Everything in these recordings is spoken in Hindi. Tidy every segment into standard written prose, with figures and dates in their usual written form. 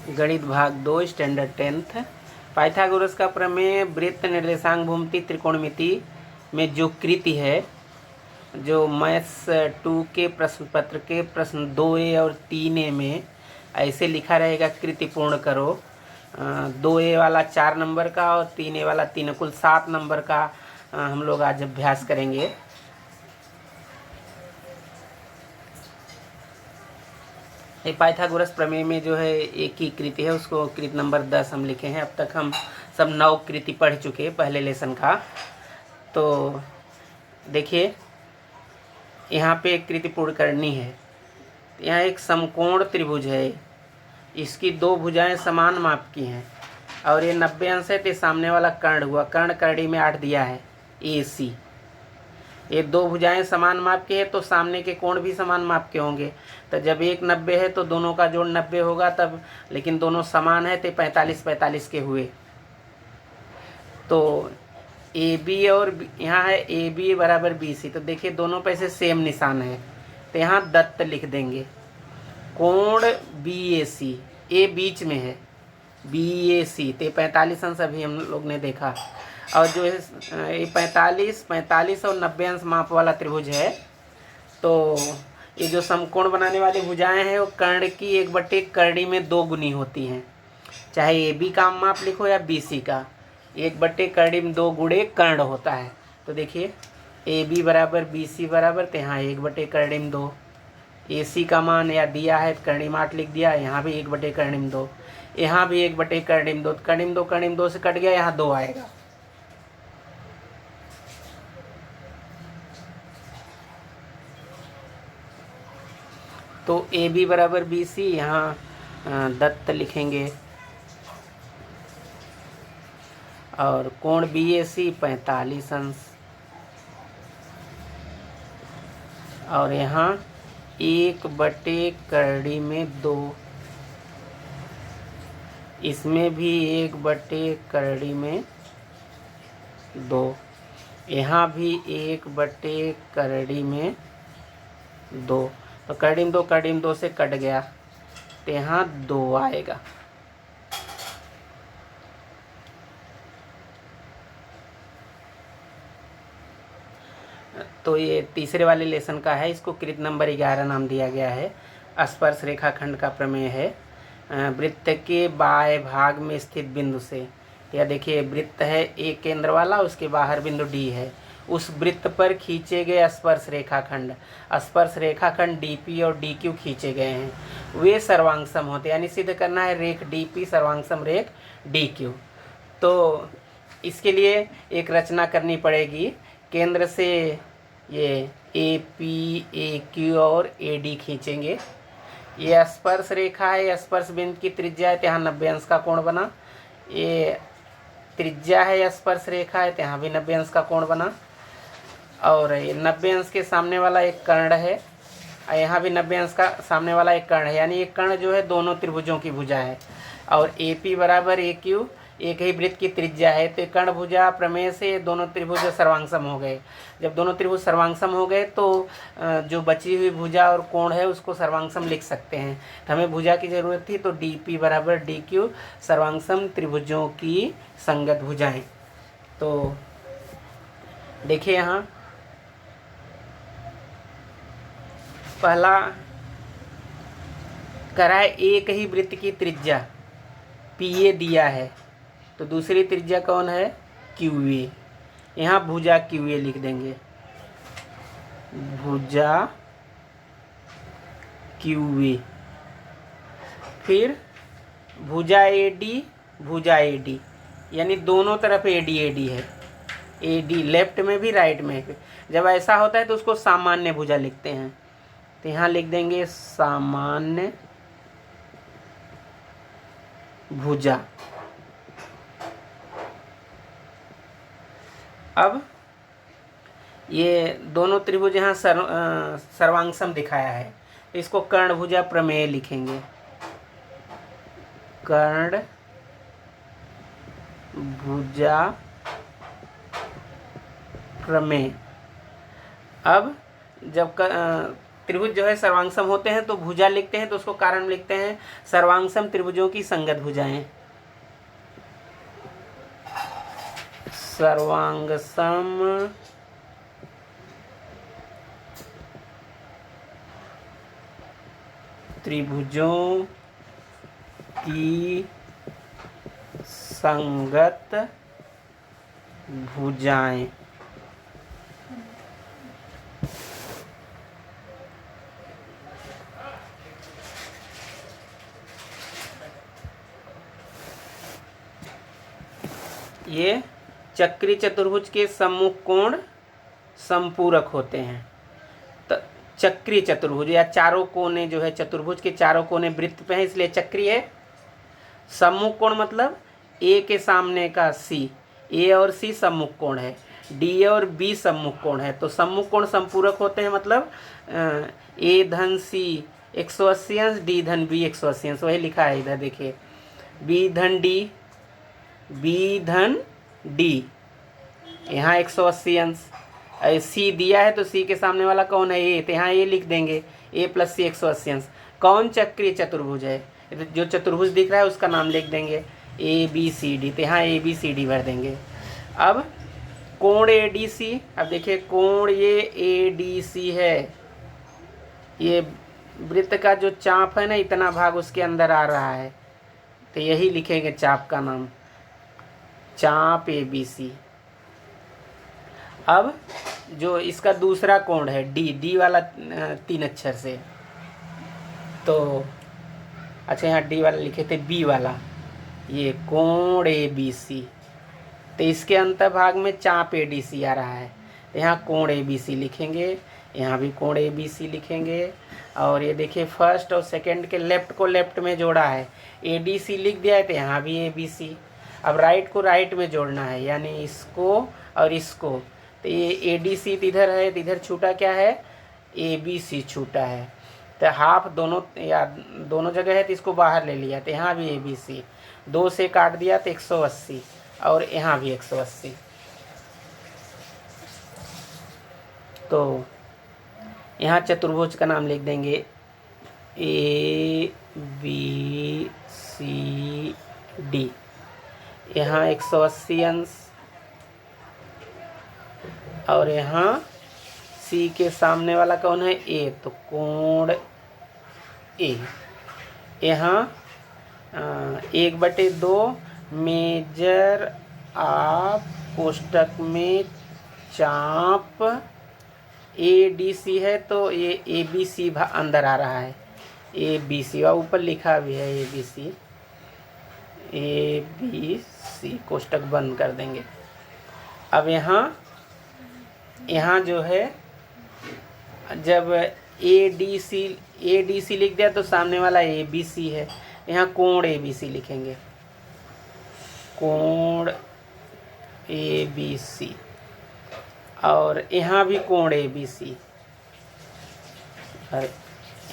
गणित भाग 2 स्टैंडर्ड 10th। पाइथागोरस का प्रमेय वृत्त निर्देशांक भूमिति त्रिकोणमिति में जो कृति है, जो मैथ्स 2 के प्रश्न पत्र के प्रश्न 2A और 3A में ऐसे लिखा रहेगा, कृति पूर्ण करो। 2A वाला 4 नंबर का और 3A वाला 3, कुल 7 नंबर का हम लोग आज अभ्यास करेंगे। ये पाइथागोरस प्रमेय में जो है एक ही कृति है, उसको कृति नंबर 10 हम लिखे हैं। अब तक हम सब 9 कृति पढ़ चुके हैं पहले लेसन का। तो देखिए, यहाँ पे एक कृति पूर्ण करनी है। यहाँ एक समकोण त्रिभुज है, इसकी 2 भुजाएं समान माप की हैं और ये 90 अंश है। तो सामने वाला कर्ण हुआ, कर्ण करड़ी में 8 दिया है AC। ये 2 भुजाएं समान माप के है तो सामने के कोण भी समान माप के होंगे। तो जब एक 90 है तो दोनों का जोड़ 90 होगा तब, लेकिन दोनों समान है तो 45-45 के हुए। तो AB और यहाँ है AB बराबर BC। तो देखिए दोनों पे से सेम निशान है, तो यहाँ दत्त लिख देंगे। कोण BAC, A बीच में है, BAC तो 45 अंश अभी हम लोग ने देखा। और जो है ये 45 और 90 अंश माप वाला त्रिभुज है। तो ये जो समकोण बनाने वाली भुजाएं हैं वो कर्ण की 1/1 करड़ी में 2 गुनी होती हैं। चाहे AB का माप लिखो या BC का, 1/1 करड़ी में 2 गुणे कर्ण होता है। तो देखिए AB बराबर BC बराबर, तो यहाँ 1/1 करड़ी में 2। AC का मान या दिया है करड़ी में 8 लिख दिया, यहाँ भी 1/1 करड़ी में 2, यहाँ भी 1/1 करड़ी में 2। करड़ी में 2 से कट गया, यहाँ 2 आएगा। तो AB बराबर BC, यहाँ दत्त लिखेंगे। और कोण BAC 45 अंश, और यहाँ 1/1 करड़ी में 2, इसमें भी 1/1 करड़ी में 2, यहाँ भी 1/1 करड़ी में 2। तो करड़ी में 2 से कट गया, तो यहाँ 2 आएगा। तो ये तीसरे वाले लेसन का है, इसको कृति नंबर 11 नाम दिया गया है। स्पर्श रेखाखंड का प्रमेय है। वृत्त के बाएं भाग में स्थित बिंदु से, या देखिए वृत्त है एक केंद्र वाला, उसके बाहर बिंदु D है, उस वृत्त पर खींचे गए स्पर्श रेखाखंड DP और DQ खींचे गए हैं, वे सर्वांगसम होते हैं। यानी सिद्ध करना है रेख DP सर्वांगसम रेख DQ। तो इसके लिए एक रचना करनी पड़ेगी। केंद्र से ये AP, AQ और AD खींचेंगे। ये स्पर्श रेखा है, स्पर्श बिंदु की त्रिज्या है, तो यहाँ 90 अंश का कोण बना। ये त्रिज्या है, स्पर्श रेखा है, तो यहाँ भी 90 अंश का कोण बना। और ये 90 अंश के सामने वाला एक कर्ण है, और यहाँ भी 90 अंश का सामने वाला एक कर्ण है। यानी ये कर्ण जो है दोनों त्रिभुजों की भुजा है। और AP बराबर AQ, एक ही वृत्त की त्रिज्या है, तो कर्ण भुजा प्रमेय से दोनों त्रिभुज सर्वांगसम हो गए। जब दोनों त्रिभुज सर्वांगसम हो गए तो जो बची हुई भुजा और कोण है उसको सर्वांगसम लिख सकते हैं। तो हमें भुजा की जरूरत थी, तो DP बराबर DQ, सर्वांगसम त्रिभुजों की संगत भुजाएं। तो देखिए यहाँ पहला करा है, एक ही वृत्त की त्रिज्या PA दिया है, तो दूसरी त्रिज्या कौन है QA। यहाँ भुजा QA लिख देंगे, भुजा QA। फिर भुजा AD, यानी दोनों तरफ AD है, AD लेफ्ट में भी राइट में भी। जब ऐसा होता है तो उसको सामान्य भुजा लिखते हैं। तो यहाँ लिख देंगे सामान्य भुजा। अब ये दोनों त्रिभुज यहाँ सर्वांगसम दिखाया है, इसको कर्ण भुजा प्रमेय लिखेंगे। कर्ण भुजा प्रमेय। अब जब त्रिभुज जो है सर्वांगसम होते हैं तो भुजा लिखते हैं, तो उसको कारण लिखते हैं सर्वांगसम त्रिभुजों की संगत भुजाएं। सर्वांगसम त्रिभुजों की संगत भुजाएं। ये चक्री चतुर्भुज के सम्मुख कोण संपूरक होते हैं। तो चक्री चतुर्भुज या चारों कोने जो है चतुर्भुज के चारों कोने वृत्त पे हैं, इसलिए चक्री है। सम्मुख कोण मतलब ए के सामने का सी, ए और सी सम्मुख कोण है, डी और बी सम्मुख कोण है। तो सम्मुख कोण संपूरक होते हैं मतलब ए धन सी 180 अंश, डी धन बी 180 अंश, वही लिखा है इधर देखिए, बी धन डी, बी धन डी, यहाँ 180 अंश। सी दिया है तो सी के सामने वाला कौन है, ए, तो यहाँ ए लिख देंगे, ए प्लस सी 180 अंश। कौन चक्रीय चतुर्भुज है, जो चतुर्भुज दिख रहा है उसका नाम लिख देंगे ए बी सी डी, तो यहाँ ए बी सी डी भर देंगे। अब कोण ए डी सी, अब देखिए कोण ये ए डी सी है, ये वृत्त का जो चाप है ना इतना भाग उसके अंदर आ रहा है, तो यही लिखेंगे चाप का नाम, चाप ए बी सी। अब जो इसका दूसरा कोण है डी, डी वाला 3 अक्षर से, तो अच्छा यहाँ डी वाला लिखे थे, बी वाला, ये कोण ए बी सी, तो इसके अंतर्भाग में चाप ए डी सी आ रहा है, तो यहाँ कोण ए बी सी लिखेंगे, यहाँ भी कोण ए बी सी लिखेंगे। और ये देखिए फर्स्ट और सेकंड के लेफ्ट को लेफ्ट में जोड़ा है, ए डी सी लिख दिया है, तो यहाँ भी ए बी सी। अब राइट को राइट में जोड़ना है, यानी इसको और इसको, तो ये ए डी सी इधर है, तो इधर छूटा क्या है, ए बी सी छूटा है, तो हाफ दोनों या दोनों जगह है, तो इसको बाहर ले लिया, तो यहाँ भी ए बी सी, 2 से काट दिया तो 180, और यहाँ भी 180। तो यहाँ चतुर्भुज का नाम लिख देंगे ए बी सी डी, यहाँ 180 अंश, और यहाँ सी के सामने वाला कौन है, ए, तो कोण ए, यहाँ 1/2 मेजर ऑफ कोष्टक में चाप ए डी सी है, तो ये ए बी सी अंदर आ रहा है, ए बी सी, और ऊपर लिखा भी है ए बी सी, ए बी सी, कोष्टक बंद कर देंगे। अब यहाँ जो है जब ए डी सी लिख दिया तो सामने वाला ए बी सी है, यहाँ कोण ए बी सी लिखेंगे, कोण ए बी सी, और यहाँ भी कोण ए बी सी, अरे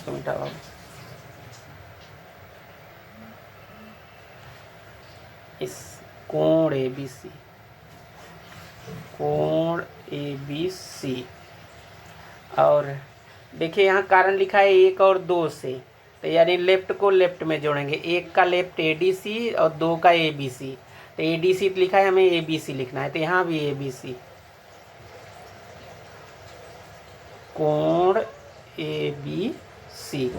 मिटा इस कोण ए बी सी, कोण ए बी सी। और देखिए यहाँ कारण लिखा है 1 और 2 से, तो यानी लेफ्ट को लेफ्ट में जोड़ेंगे, 1 का लेफ्ट ए डी सी और 2 का ए बी सी, तो ए डी सी लिखा है, हमें ए बी सी लिखना है, तो यहाँ भी ए बी सी, कोण ए बी सी,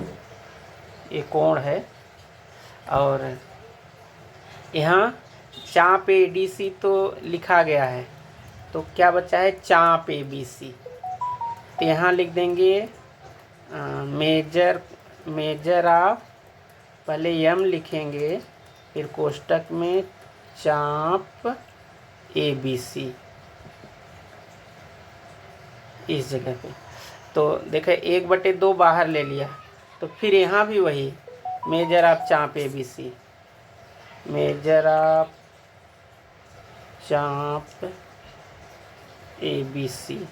ये कोण है। और यहाँ चाप ए डी सी तो लिखा गया है, तो क्या बचा है, चाप ए बी सी, तो यहाँ लिख देंगे मेजर ऑफ, पहले यम लिखेंगे, फिर कोष्टक में चाप ए बी सी, इस जगह पे। तो देखें 1/2 बाहर ले लिया, तो फिर यहाँ भी वही मेजर ऑफ चाप A B C, major of चाप ए बी सी,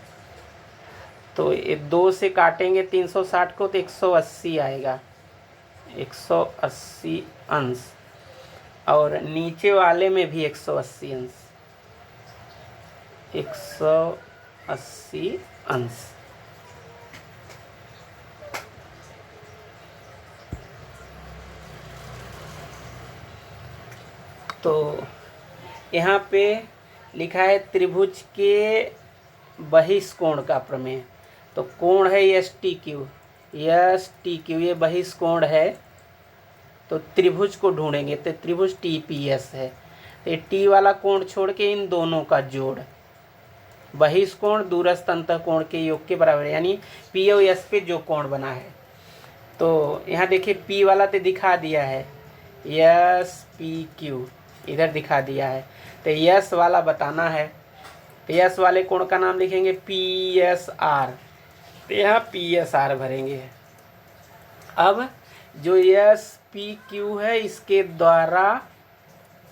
तो ये 2 से काटेंगे 360 को तो 180 आएगा, 180 अंश, और नीचे वाले में भी 180 अंश, 180 अंश। तो यहाँ पे लिखा है त्रिभुज के बहिष्कोण का प्रमेय। तो कोण है एस टी क्यू, ये बहिष्कोण है। तो त्रिभुज को ढूंढेंगे तो त्रिभुज टी पी एस है। तो ये टी वाला कोण छोड़ के इन दोनों का जोड़ बहिष्कोण दूरस्थ अंतःकोण के योग के बराबर है, यानी पी और एस पे जो कोण बना है। तो यहाँ देखिए पी वाला तो दिखा दिया है, एस पी क्यू इधर दिखा दिया है। तो एस वाला बताना है, तो एस वाले कोण का नाम लिखेंगे पी एस आर। तो यहाँ पी एस आर भरेंगे। अब जो एस पी क्यू है इसके द्वारा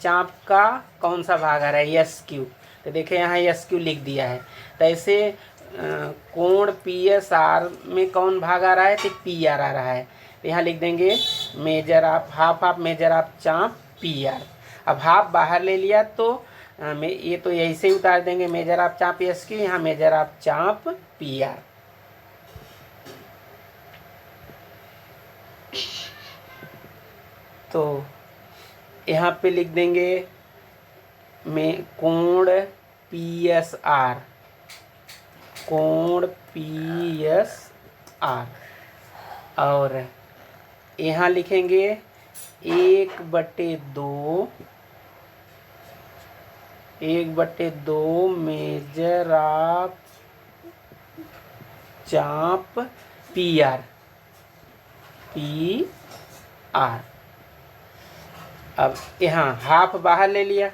चाप का कौन सा भाग आ रहा है, एस क्यू। तो देखिए यहाँ एस क्यू लिख दिया है। तो ऐसे कोण पी एस आर में कौन भाग आ रहा है, तो पी आर आ रहा है। तो यहाँ लिख देंगे measure of half of major of चाप पी आर। अब हाफ बाहर ले लिया तो ये तो यही से उतार देंगे, मेजर ऑफ चाप एस क्यू, यहाँ मेजर ऑफ चाप पी आर। तो यहाँ पे लिख देंगे में कोण पी एस आर, कोण पी एस आर। और यहाँ लिखेंगे 1/2 मेजर ऑफ चाप पी आर। अब यहाँ हाफ बाहर ले लिया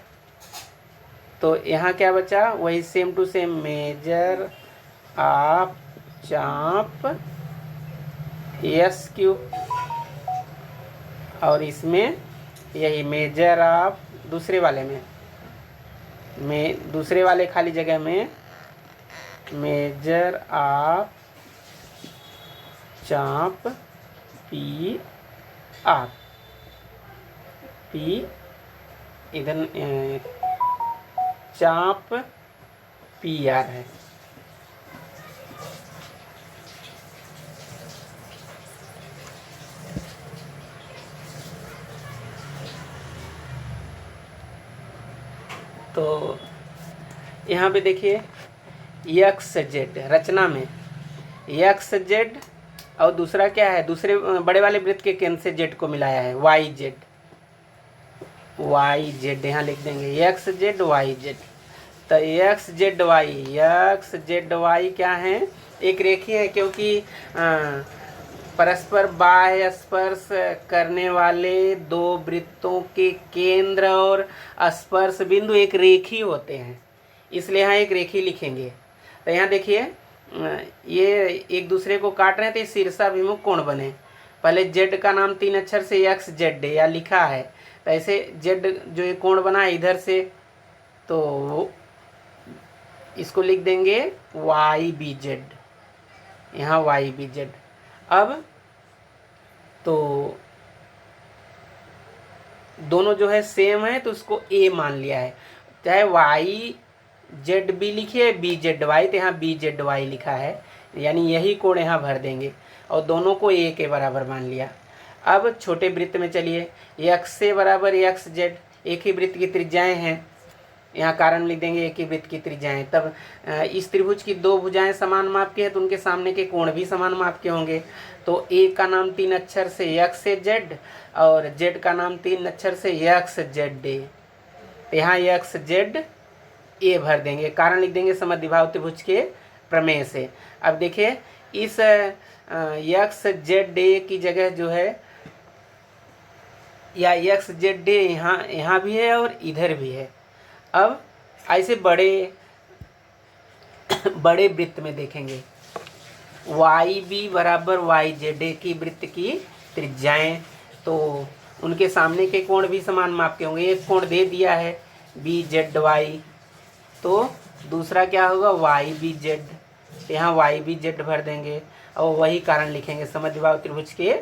तो यहाँ क्या बचा, वही same to same major of चाप एस क्यू। और इसमें यही मेजर ऑफ दूसरे वाले खाली जगह में मेजर ऑफ चाप पी आर। पी इधर चाप पी आर है। तो यहाँ पे देखिए एक्स जेड रचना में एक्स जेड और दूसरा क्या है, दूसरे बड़े वाले वृत्त के केंद्र से जेड को मिलाया है वाई जेड। यहाँ लिख देंगे एक्स जेड वाई जेड। तो एक्स जेड वाई क्या है, एक रेखीय है, क्योंकि परस्पर बाह्य स्पर्श करने वाले दो वृत्तों के केंद्र और स्पर्श बिंदु एक रेखीय होते हैं, इसलिए यहाँ एक रेखी लिखेंगे। तो यहाँ देखिए ये एक दूसरे को काट रहे हैं तो शीर्षाभिमुख कोण बने। पहले जेड का नाम 3 अक्षर से एक्स जेड या लिखा है, तो ऐसे जेड जो ये कोण बना है इधर से, तो इसको लिख देंगे वाई बी जेड, यहाँ वाई बी जेड। अब तो दोनों जो है सेम है तो उसको ए मान लिया है, चाहे वाई जेड बी लिखिए बी जेड वाई, तो यहाँ बी जेड वाई लिखा है, यानी यही कोण यहाँ भर देंगे और दोनों को ए के बराबर मान लिया। अब छोटे वृत्त में चलिए, एक्स से बराबर एक्स जेड, एक ही वृत्त की त्रिज्याएं हैं, यहाँ कारण लिख देंगे एक ही वृत्त की त्रिज्याएं। तब इस त्रिभुज की दो भुजाएं समान माप की है तो उनके सामने के कोण भी समान माप के होंगे। तो ए का नाम 3 अक्षर से एक्स से जेड और जेड का नाम 3 अक्षर से एक्स जेड ए, यहाँ एक्स जेड ए भर देंगे, कारण लिख देंगे समद्विबाहु त्रिभुज के प्रमेय से। अब देखिए इस एक्स जेड ए की जगह जो है, या एक्स जेड ए यहाँ भी है और इधर भी है। अब ऐसे बड़े वृत्त में देखेंगे वाई बी बराबर वाई जेड ए की वृत्त की त्रिज्याएं, तो उनके सामने के कोण भी समान माप के होंगे। एक कोण दे दिया है बी जेड वाई, तो दूसरा क्या होगा वाई बी जेड, यहाँ वाई बी जेड भर देंगे और वही कारण लिखेंगे समद्विबाहु त्रिभुज के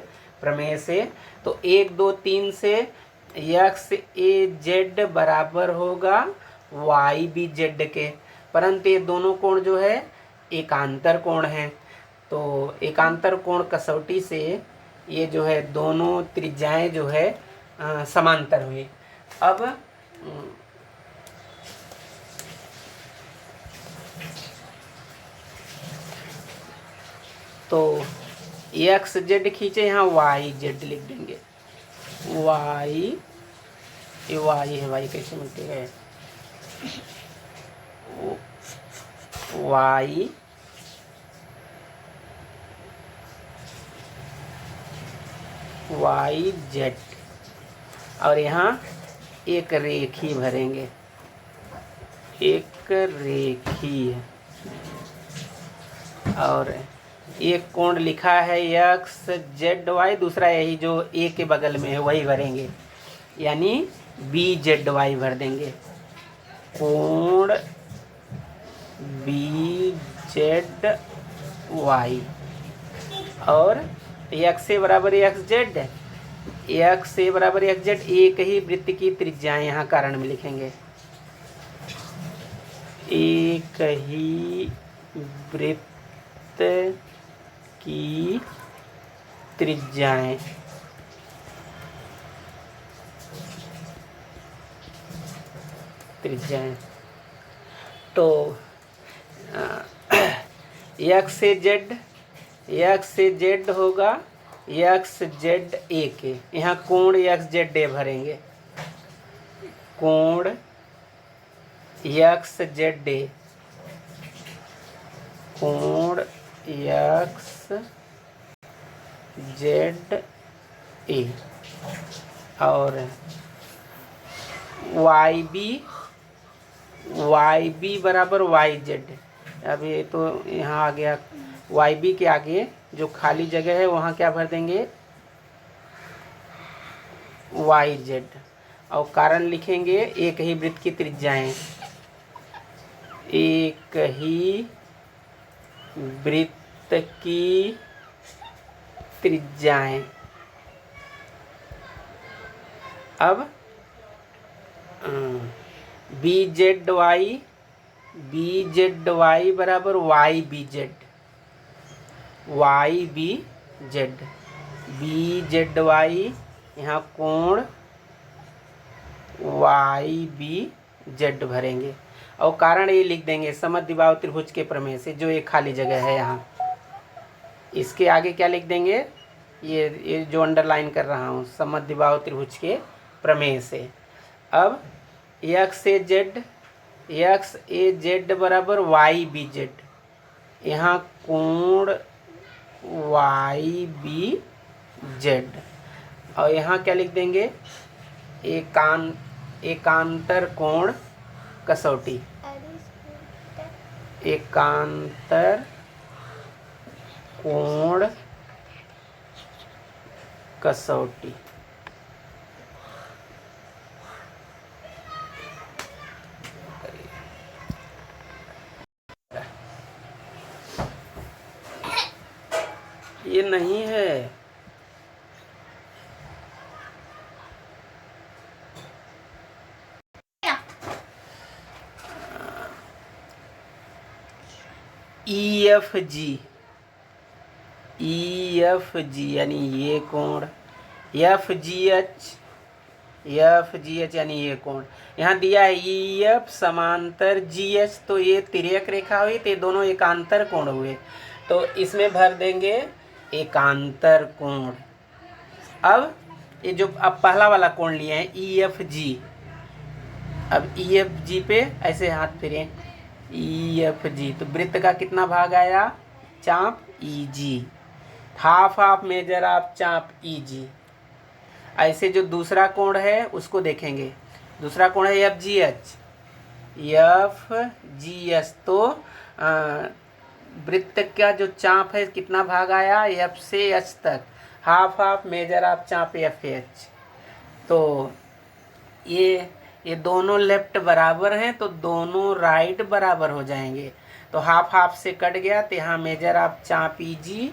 प्रमेय से। तो 1 2 3 से एक्स ए जेड बराबर होगा वाई बी जेड के, परंतु ये दोनों कोण जो है एकांतर कोण हैं, तो एकांतर कोण कसौटी से ये जो है दोनों त्रिज्याएं जो है समांतर हुई। अब तो एक्स जेड खींचे, यहाँ वाई जेड लिख देंगे। वाई, ये वाई है, वाई कैसे मिलते गए, वाई वाई जेड, और यहाँ एक रेखी भरेंगे, एक रेखी, और एक कोण लिखा है एक्स जेड वाई, दूसरा यही जो ए के बगल में है वही भरेंगे, यानी बी जेड वाई भर देंगे। कोण बी जेड वाई, और एक्स ए बराबर एक्स जेड, एक्स ए बराबर एक्स जेड, एक ही वृत्त की त्रिज्याएं यहाँ कारण में लिखेंगे। एक ही वृत्त की त्रिज्याएं, तो एक्स से जेड, एक्स से जेड होगा एक्स जेड ए के, यहाँ कोण एक्स जेड ए भरेंगे, कोण एक्स जेड ए, कोण एक्स जेड ए, और वाई बी बराबर वाई जेड। अब ये तो यहाँ आ गया, वाई बी के आगे जो खाली जगह है वहाँ क्या भर देंगे, वाई जेड, और कारण लिखेंगे एक ही वृत्त की त्रिज्याएं, एक ही वृत्त की त्रिज्याएं। अब बी जेड वाई बराबर Y B Z, Y B Z, B Z Y, यहाँ कोण वाई बी जेड भरेंगे, और कारण ये लिख देंगे समद्विबाहु त्रिभुज के प्रमेय से, जो एक खाली जगह है यहाँ, इसके आगे क्या लिख देंगे, ये जो अंडरलाइन कर रहा हूँ, समद्विबाहु त्रिभुज के प्रमेय से। अब एक्स ए जेड बराबर वाई बी जेड, यहाँ कोण वाई बी जेड, और यहाँ क्या लिख देंगे, एकांतर कोण कसौटी, एकांतर कोण कसौटी। ये नहीं है, ई एफ जी यानी ये कोण, एफ जी एच यानी ये कोण, यहाँ दिया है ई एफ समांतर जी एच, तो ये तिर्यक रेखा हुई, तो ये दोनों एकांतर कोण हुए, तो इसमें भर देंगे एकांतर कोण। अब ये जो अब पहला वाला कोण लिए हैं ई एफ जी, अब ई एफ जी पे ऐसे हाथ फिरें, ई एफ जी, तो वृत्त का कितना भाग आया, चाप ई जी, हाफ मेजर ऑफ चाप ई जी। ऐसे जो दूसरा कोण है उसको देखेंगे, दूसरा कोण है एफ जी एच, तो वृत्त का जो चाप है कितना भाग आया, एफ से एच तक, हाफ मेजर ऑफ चाप एफ एच। तो ये दोनों लेफ्ट बराबर हैं, तो दोनों राइट बराबर हो जाएंगे, तो हाफ से कट गया, तो यहाँ मेजर ऑफ चाप ई जी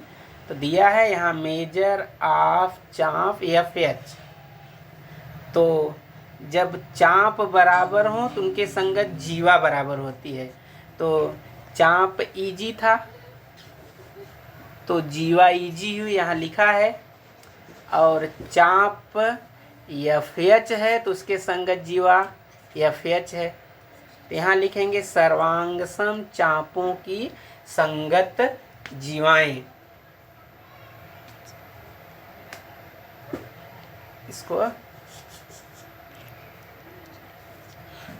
तो दिया है, यहाँ मेजर ऑफ चाप एफ एच। तो जब चाप बराबर हो तो उनके संगत जीवा बराबर होती है, तो चाप ईजी था तो जीवा ईजी हुई, यहाँ लिखा है, और चाप एफ एच है तो उसके संगत जीवा एफ एच है। तो यहाँ लिखेंगे सर्वांग सम चापों की संगत जीवाएं। इसको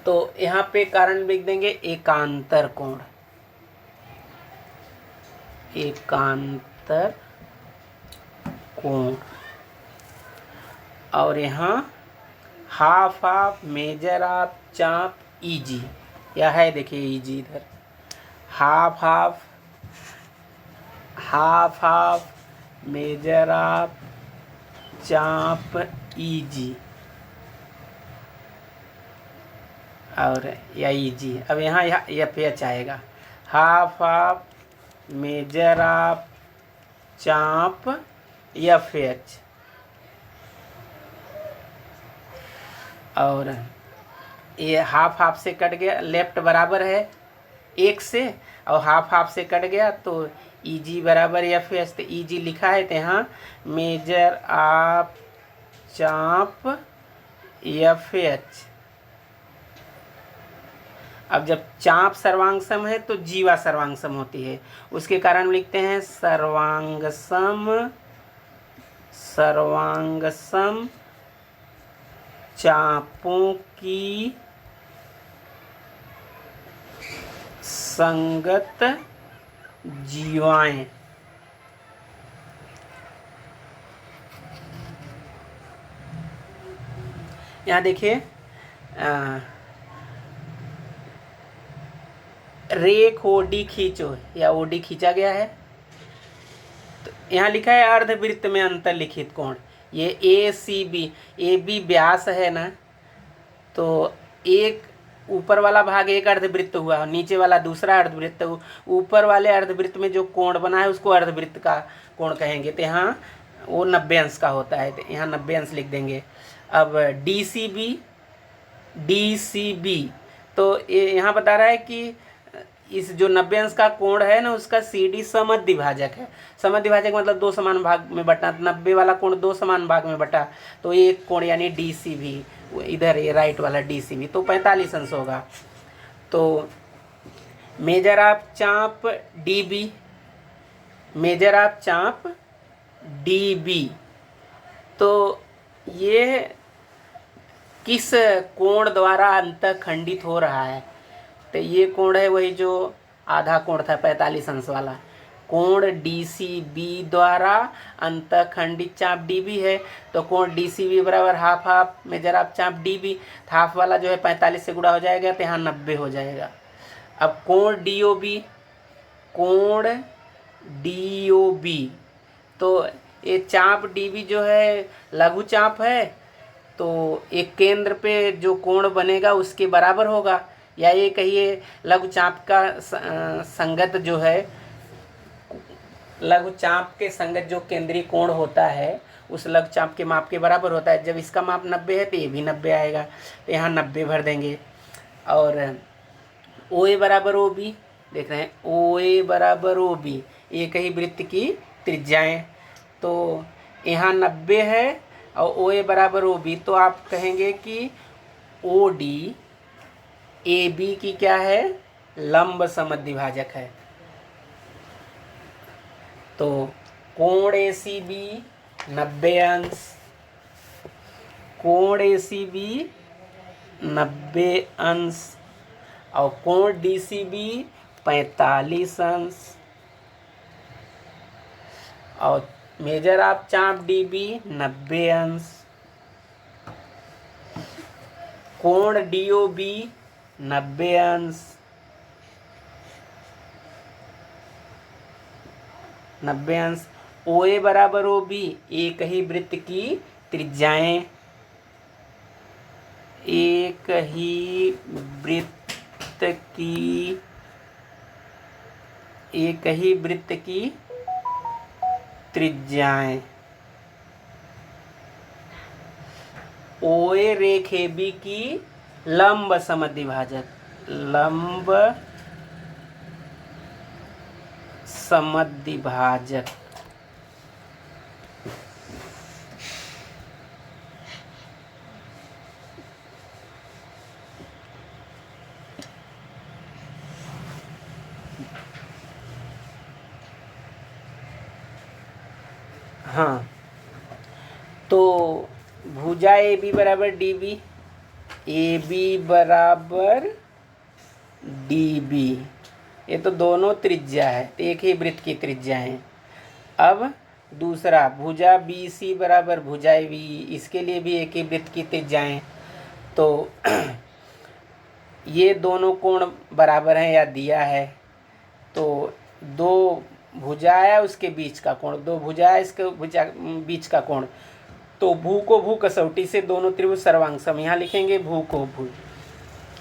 तो यहाँ पे कारण लिख देंगे एकांतर कोण, एकांतर कोण। और यहाँ हाफ ऑफ मेजर ऑफ चाप ईजी, या है देखिए ईजी इधर, हाफ ऑफ मेजर ऑफ चाप ईजी और या ईजी। अब यहाँ एफ एच आएगा, हाफ ऑफ मेजर ऑफ चाप एफ एच। और ये हाफ से कट गया, लेफ्ट बराबर है 1 से, और हाफ से कट गया तो ईजी बराबर एफ एच। तो ईजी लिखा है तो यहाँ मेजर ऑफ चाप एफ एच। अब जब चाप सर्वांगसम है तो जीवा सर्वांगसम होती है, उसके कारण लिखते हैं सर्वांगसम चापों की संगत जीवाएं। यहाँ देखिए रेख ओडी खींचो, या ओडी खींचा गया है। तो यहाँ लिखा है अर्धवृत्त में अंतर्लिखित कोण। ये ए सी बी, ए बी व्यास है ना, तो एक ऊपर वाला भाग एक अर्धवृत्त हुआ और नीचे वाला दूसरा अर्धवृत्त। ऊपर वाले अर्धवृत्त में जो कोण बना है उसको अर्धवृत्त का कोण कहेंगे। तो यहाँ वो 90 अंश का होता है, तो यहाँ 90 अंश लिख देंगे। अब डी सी बी, तो ये यहाँ बता रहा है कि इस जो 90 अंश का कोण है ना, उसका सी डी समद्विभाजक है। समद्विभाजक मतलब 2 समान भाग में बटा, 90 वाला कोण 2 समान भाग में बटा, तो एक कोण यानी डी सी भी, इधर ये राइट वाला डी सी भी, तो 45 अंश होगा। तो मेजर ऑफ चाप डी बी, मेजर ऑफ चाप डी बी, तो ये किस कोण द्वारा अंतःखंडित हो रहा है? तो ये कोण है वही जो आधा कोण था 45 अंश वाला, कोण डी सी बी द्वारा अंतःखंडित चाप डी बी है। तो कोण डी सी बी बराबर हाफ मेजर ऑफ चाप डी बी, हाफ वाला जो है 45 से गुणा हो जाएगा, तो यहाँ 90 हो जाएगा। अब कोण डी ओ बी, कोण डी ओ बी, तो ये चाप डी बी जो है लघु चाप है, तो एक केंद्र पे जो कोण बनेगा उसके बराबर होगा, या ये कहिए लघु चाप का संगत जो है, लघु चाप के संगत जो केंद्रीय कोण होता है उस लघु चाप के माप के बराबर होता है। जब इसका माप 90 है तो ये भी 90 आएगा, तो यहाँ 90 भर देंगे। और ओ ए बराबर ओ बी, देख रहे हैं ओ ए बराबर ओ बी, एक ही वृत्त की त्रिज्याएं। तो यहाँ 90 है और ओ ए बराबर ओ बी, तो आप कहेंगे कि ओ डी ए बी की क्या है, लंब समद्विभाजक है। तो कोण ए सी बी 90 अंश, कोण ए सी बी 90 अंश, और कोण डी सी बी 45 अंश, और मेजर ऑफ चाप डी बी 90 अंश, कोण डी ओ बी 90 अंश, 90 अंश। ओ ए बराबर ओ बी, एक ही वृत्त की त्रिज्याएं, एक ही वृत्त की त्रिज्याएं। ओ ए रेख ए बी की लंब समद्विभाजक, लंब समद्विभाजक। हाँ, तो भुजा ए बी बराबर डी बी, ए बी बराबर डी बी, ये तो दोनों त्रिज्या है, तो एक ही वृत्त की त्रिज्या है। अब दूसरा भुजा बी सी बराबर भुजा वी, इसके लिए भी एक ही वृत्त की त्रिज्याएं, तो ये दोनों कोण बराबर हैं या दिया है, तो दो भुजा है उसके बीच का कोण, दो भुजा है इसके भुजा बीच का कोण, तो भू को भू कसौटी से दोनों त्रिभुज सर्वांग सम, यहाँ लिखेंगे भू को भू।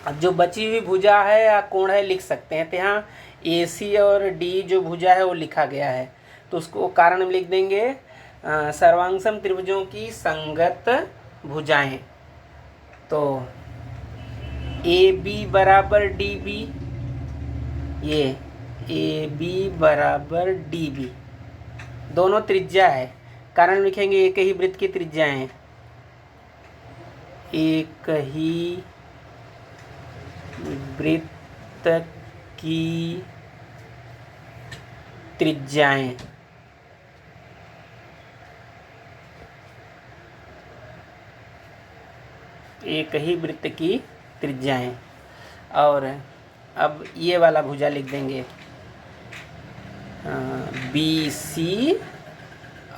अब जो बची हुई भुजा है या कोण है लिख सकते हैं, तो यहाँ ए सी और डी जो भुजा है वो लिखा गया है, तो उसको कारण में लिख देंगे सर्वांग सम त्रिभुजों की संगत भुजाएं। तो ए बी बराबर डी बी, ये ए बी बराबर डी बी, दोनों त्रिज्या है, कारण लिखेंगे एक ही वृत्त की त्रिज्या है, एक ही वृत्त की त्रिज्याएं, एक ही वृत्त की त्रिज्याएं। और अब ये वाला भुजा लिख देंगे बी सी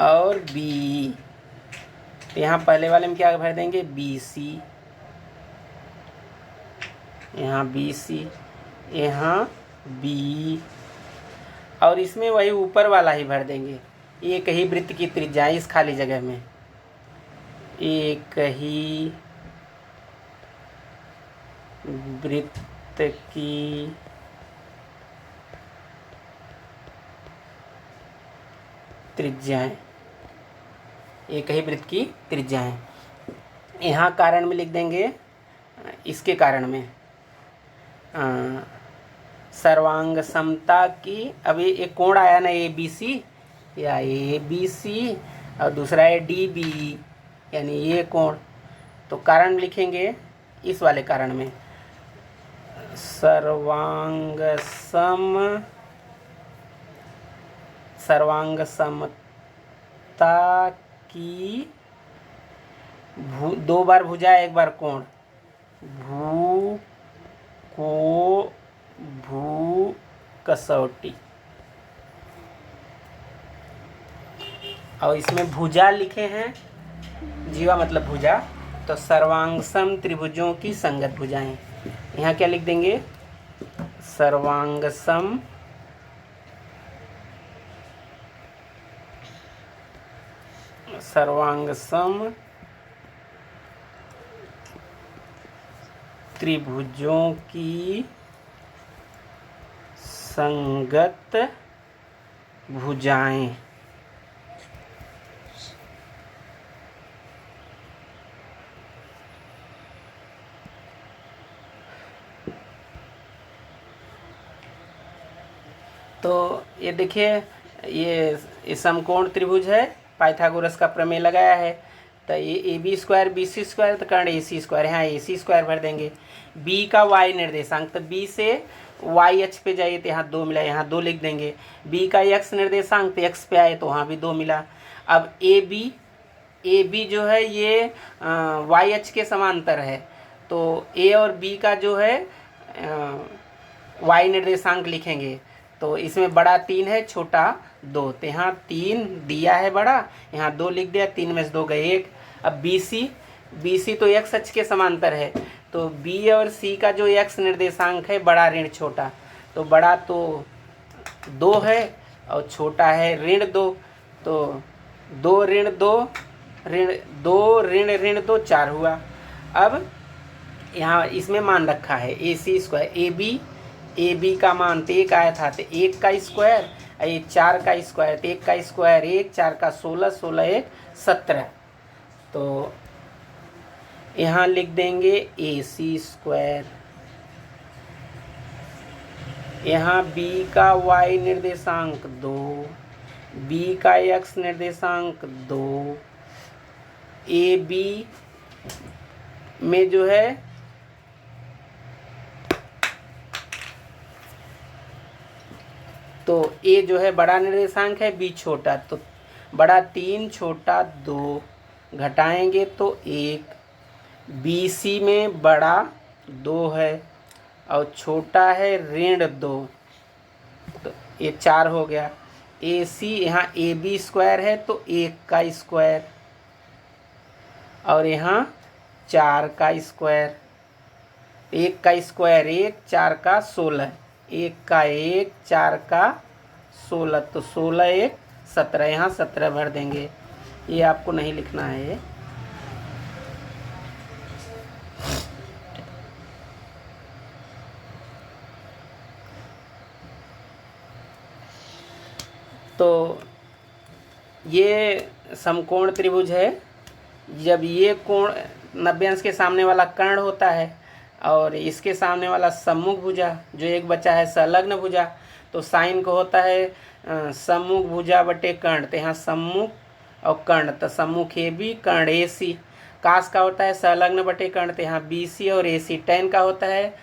और बी, यहाँ पहले वाले में क्या भर देंगे बी सी, यहाँ बी सी, यहाँ बी, और इसमें वही ऊपर वाला ही भर देंगे, एक ही वृत्त की त्रिज्या इस खाली जगह में, एक ही वृत्त की त्रिज्याएं, एक ही वृत्त की त्रिज्याएं। यहाँ कारण में लिख देंगे, इसके कारण में सर्वांग समता की, अभी एक कोण आया ना ए बी सी, या ए बी सी और दूसरा है डी बी, यानी ये कोण, तो कारण लिखेंगे इस वाले कारण में सर्वांग समता की दो बार भुजा एक बार कोण, भू को भू कसौटी, और इसमें भुजा लिखे हैं, जीवा मतलब भुजा, तो सर्वांग सम त्रिभुजों की संगत भुजाएं, यहाँ क्या लिख देंगे सर्वांग सम त्रिभुजों की संगत भुजाएं। तो ये देखिए, ये समकोण त्रिभुज है, पाइथागोरस का प्रमेय लगाया है, तो ये A B square B C square, तो कर्ण ए सी स्क्वायर, यहाँ ए सी स्क्वायर भर देंगे। बी का वाई निर्देशांक, तो बी से वाई एच पे जाइए तो यहाँ 2 मिला, यहाँ 2 लिख देंगे। बी का एक्स निर्देशांक, तो एक्स पे आए तो वहाँ भी 2 मिला। अब ए बी जो है ये वाई एच के समांतर है, तो ए और बी का जो है वाई निर्देशांक लिखेंगे, तो इसमें बड़ा 3 है, छोटा 2, तो यहाँ 3 दिया है बड़ा, यहाँ 2 लिख दिया, 3 में से 2 गए 1। अब बी सी तो एक्स अक्ष के समांतर है, तो बी और सी का जो एक्स निर्देशांक है बड़ा ऋण छोटा, तो बड़ा तो 2 है और छोटा है ऋण 2, तो 2 ऋण 2 ऋण 2 4 हुआ। अब यहाँ इसमें मान रखा है ए सी स्क्वायर, ए बी का मान तो 1 आया था, तो 1 का स्क्वायर, ये 4 का स्क्वायर, तो 1 का स्क्वायर 1, 4 का 16, 16 1 17, तो यहाँ लिख देंगे ए सी स्क्वायर। यहाँ बी का वाई निर्देशांक 2, बी का एक्स निर्देशांक 2, ए बी में जो है तो ए जो है बड़ा निर्देशांक है, बी छोटा, तो बड़ा 3 छोटा 2 घटाएंगे तो 1। BC में बड़ा 2 है और छोटा है ऋण 2, तो ये 4 हो गया। AC यहाँ AB स्क्वायर है तो 1 का स्क्वायर और यहाँ 4 का स्क्वायर। 1 का स्क्वायर 1, 4 का 16, 1 का 1, 4 का 16, तो 16 1 17, यहाँ 17 भर देंगे। ये आपको नहीं लिखना है ये। तो ये समकोण त्रिभुज है। जब ये कोण 90 अंश के सामने वाला कर्ण होता है और इसके सामने वाला सम्मुख भुजा, जो एक बचा है संलग्न भुजा, तो साइन को होता है सम्मुख भुजा बटे कर्ण, तो यहाँ सम्मुख और कर्ण, तो सम्मुख AB कर्ण AC। कास का होता है संलग्न बटे कर्ण, तो यहाँ BC और AC। टैन का होता है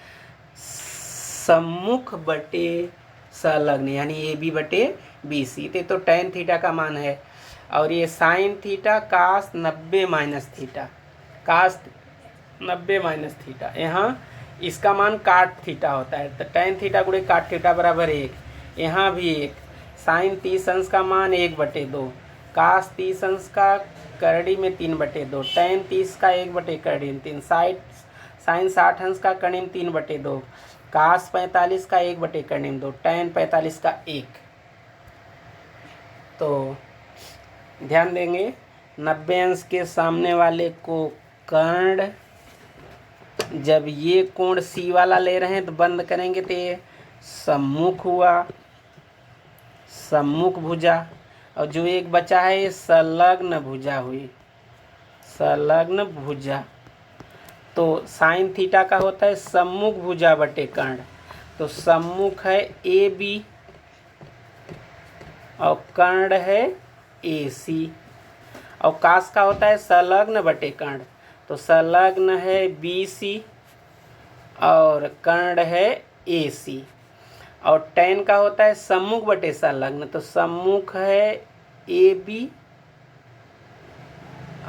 सम्मुख बटे संलग्न यानी AB बटे BC, तो टैन थीटा का मान है। और ये sine theta cos 90 minus theta, cos 90 minus theta, यहाँ इसका मान काट थीटा होता है, तो टैन थीटा गुणे काट थीटा बराबर 1। यहाँ भी 1। साइन 30 अंश का मान 1/2, कास 30 अंश का करड़ी में 3/2, टैन 30 का 1 करड़ी में 3, साइन 60 अंश का करड़ी में 3/2, कास 45 का 1 करड़ी में 2, टैन 45 का 1। तो ध्यान देंगे 90 अंश के सामने वाले को कर्ण, जब ये कोण C वाला ले रहे हैं तो बंद करेंगे तो ये सम्मुख हुआ, सम्मुख भुजा, और जो एक बचा है ये संलग्न भुजा हुई, संलग्न भुजा। तो साइन थीटा का होता है सम्मुख भुजा बटे कर्ण, तो सम्मुख है AB और कर्ण है AC, और कास का होता है संलग्न बटे कर्ण, तो संलग्न है BC और कर्ण है AC। और टैन का होता है सम्मुख बटे संलग्न, तो सम्मुख है AB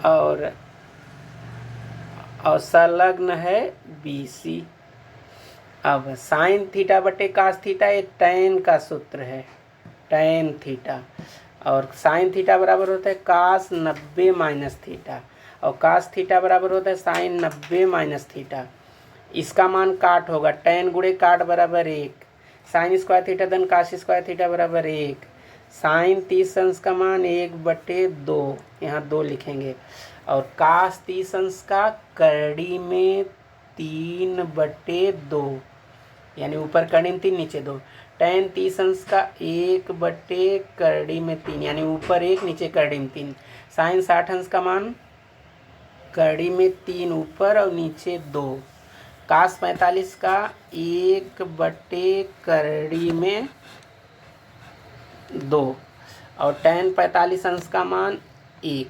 और संलग्न है BC। अब साइन थीटा बटे कास थीटा एक टैन का सूत्र है, टैन थीटा, और साइन थीटा बराबर होता है कास 90 माइनस थीटा, और कास थीटा बराबर होता है साइन 90 माइनस थीटा। इसका मान काट होगा, टैन गुणे काट बराबर 1, साइन स्क्वायर थीटा धन कास स्क्वायर थीटा बराबर 1, साइन 30 अंश का मान 1/2, यहाँ 2 लिखेंगे, और कास 30 अंश का करड़ी में 3/2, यानी ऊपर करड़ी में 3 नीचे 2, टैन 30 अंश का 1/करड़ी में 3, यानी ऊपर 1 नीचे करड़ी में 3, साइन 60 अंश का मान करड़ी में 3 ऊपर और नीचे 2, कास 45 का 1/करड़ी में 2, और टैन 45 अंश का मान 1।